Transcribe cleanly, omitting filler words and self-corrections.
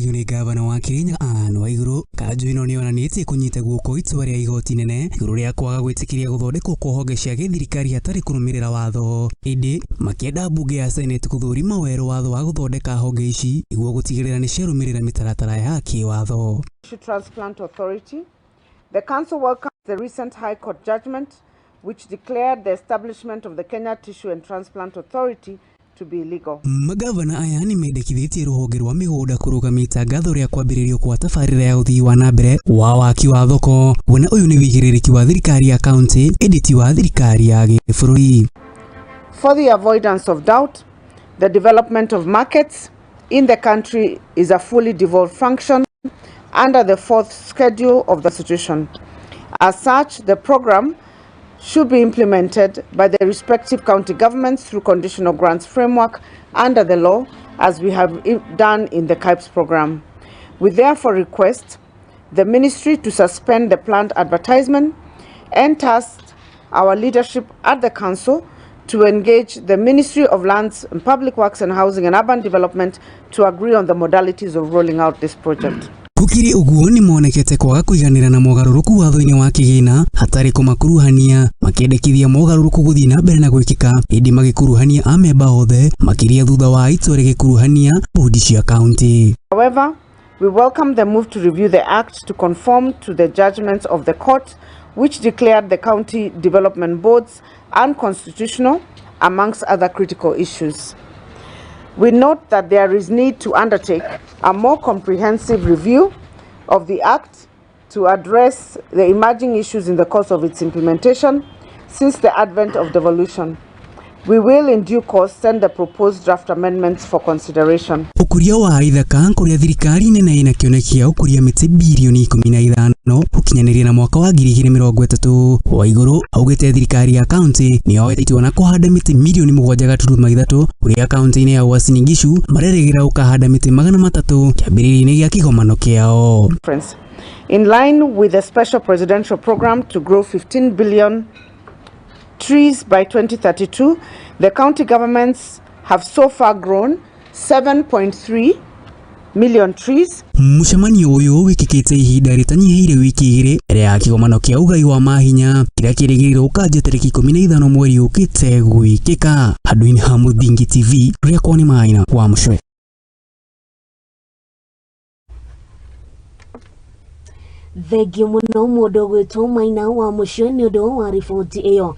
Ni gavana wa KIRINYAGA WAIGURA KANJU ino ni onanite kunyita guoko itua ria igoti nene iguru ria kwaga gwitikiria guthondekwo kwa honge cia githirikari hatari kurumirira watho indi makienda bunge ya Senate kuthurima weru watho wa guthondeka honge ici iguo gutigirira ni ciarumirira mitaratara ya kiwatho. Transplant Authority. The Council welcomes the recent High Court judgment which declared the establishment of the Kenya Tissue and Transplant Authority to be illegal. Magavana aya ni mendekithĩtie rũhonge rwa mĩgũnda kũrũgamia itangatho rĩa kwambĩrĩrio kwa tabarĩra ya ũthii wa nambere wa waki wa thoko. Wona ũyũ nĩ wĩigĩrĩrĩki wa thirikari ya kaunti ĩndĩ wa thirikari ya gĩbũrũri. For the avoidance of doubt, the development of markets in the country is a fully devolved function under the 4th schedule of the Constitution. As such, the program should be implemented by the respective county governments through conditional grants framework under the law, as we have done in the KIPES program. We therefore request the ministry to suspend the planned advertisement and task our leadership at the council to engage the Ministry of Lands and Public Works and Housing and Urban Development to agree on the modalities of rolling out this project. Kukiri uguo ni monekete kwaga kuiganira na mogaruruku watho-ini wa kigina hatari kumakuruhania makiendekithia mogaruruku guthii na mbere na gwikika indi magikuruhania amemba othe makiria thutha wa itua rigikuruhania bodi cia county. However, we welcome the move to review the act to conform to the judgments of the court which declared the county development boards unconstitutional amongst other critical issues. We note that there is need to undertake a more comprehensive review of the Act to address the emerging issues in the course of its implementation since the advent of devolution. We will in due course send the proposed draft amendments for consideration. Ukuria wa ithaka kuria thirikari nene ina kionekia ukuria miti bilioni 15 ukinyaniria na mwaka wa 2030. WAIGURA augite thirikari ya county ni yoetwo na kuhanda miti milioni 7.3 kuria county-ini ya Uasin Gishu mareregira ukahanda miti 300 kiambiriria-ini gia kigomano kiao. In line with the special presidential program to grow 15 billion trees by 2032, the county governments have so far grown 7.3 million trees. MUCEMANIO uyu wikikite ihinda ritanyihiire wiki igiri ria ya kigomano kia ugai wa mahinya kiria kirigiriro ukanja tariki 15 mweri ukite gwikika. Handũ-inĩ ha Muthingi TV ria kwoni MAINA wa MUCHWE. Thengio muno mundu gwitwo MAINA wa MUCHWE ni undu wa riboti iyo.